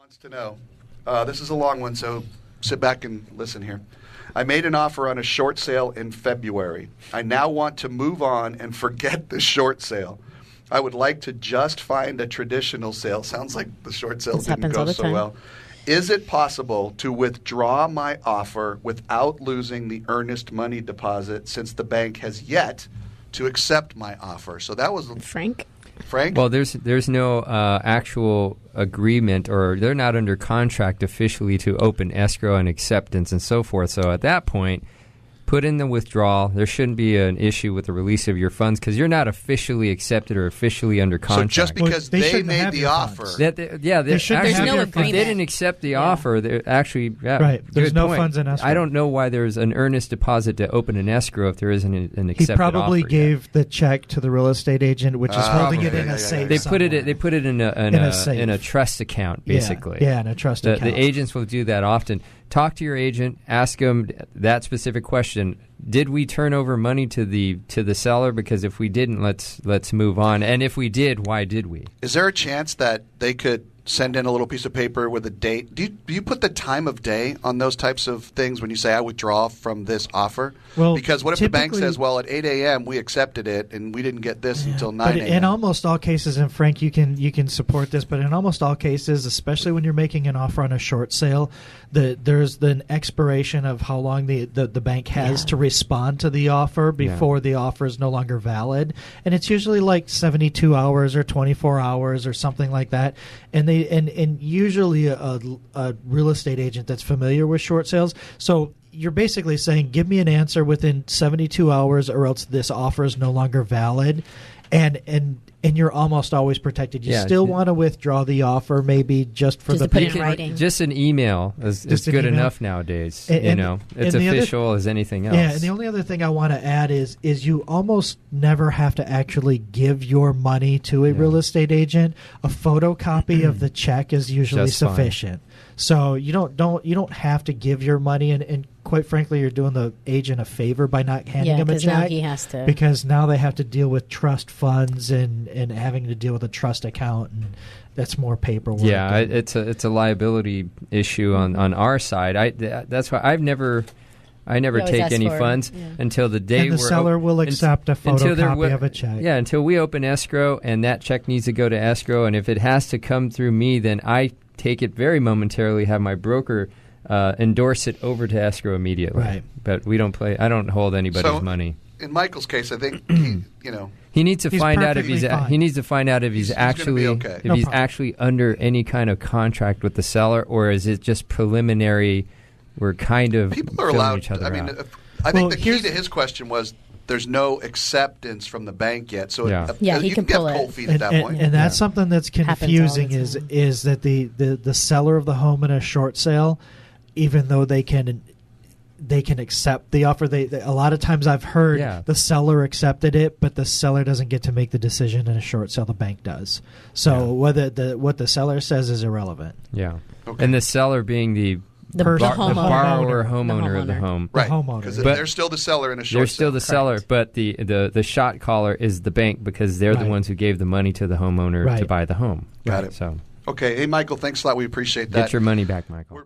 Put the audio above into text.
Wants to know. This is a long one, so sit back and listen here. I made an offer on a short sale in February. I now want to move on and forget the short sale. I would like to just find a traditional sale. Sounds like the short sale didn't go so well. Is it possible to withdraw my offer without losing the earnest money deposit since the bank has yet to accept my offer? So that was Frank? Well, there's no actual agreement, or they're not under contract officially to open escrow and acceptance and so forth. So at that point, put in the withdrawal. There shouldn't be an issue with the release of your funds because you're not officially accepted or officially under contract. So just because they made the offer. There's no agreement. If they didn't accept the offer, they're actually right. There's no funds in escrow. I don't know why there's an earnest deposit to open an escrow if there isn't an accepted offer. He probably gave the check to the real estate agent, which is holding it in a safe. They put it in a trust account, basically. Yeah, in a trust account. The agents will do that often. Talk to your agent. Ask them that specific question. Did we turn over money to the seller? Because if we didn't, let's move on. And if we did, why did we? Is there a chance that they could send in a little piece of paper with a date? Do you put the time of day on those types of things when you say I withdraw from this offer? Well, because what if the bank says, well, at 8 a.m. we accepted it and we didn't get this until 9 a.m.? In almost all cases, and Frank, you can support this, but in almost all cases, especially when you're making an offer on a short sale, there's an expiration of how long the bank has to respond to the offer before the offer is no longer valid. And it's usually like 72 hours or 24 hours or something like that. And and usually a real estate agent that's familiar with short sales. So you're basically saying, give me an answer within 72 hours or else this offer is no longer valid. And you're almost always protected. You still want to withdraw the offer, maybe just for the put it in writing. Just an email is good enough nowadays. It's official as anything else. Yeah, and the only other thing I want to add is you almost never have to actually give your money to a real estate agent. A photocopy of the check is usually just sufficient. Fine. So you don't have to give your money, and quite frankly, you're doing the agent a favor by not handing him a check. Now he has to, because now they have to deal with trust funds and having to deal with a trust account, and that's more paperwork. Yeah, it's a liability issue on our side. That's why I never take any funds until the day and the seller will accept a photocopy of a check. Yeah, until we open escrow and that check needs to go to escrow, and if it has to come through me, then I take it very momentarily, have my broker endorse it over to escrow immediately. Right. But we don't play. I don't hold anybody's money. In Michael's case, I think he needs to find out if he's actually okay. if he's actually under any kind of contract with the seller, or is it just preliminary? We're kind of people are allowed. Each other out. I think the key to his question was there's no acceptance from the bank yet, so he can pull get it. cold feet at that point. And that's something that's confusing is that the seller of the home in a short sale, even though they can accept the offer, a lot of times I've heard the seller accepted it, but the seller doesn't get to make the decision in a short sale. The bank does. So whether what the seller says is irrelevant. Yeah, and the seller being the borrower, homeowner of the home. Right, because they're still the seller in a short sale. They're still the seller, but the shot caller is the bank because they're the ones who gave the money to the homeowner to buy the home. Got it. So, okay. Hey, Michael, thanks a lot. We appreciate that. Get your money back, Michael.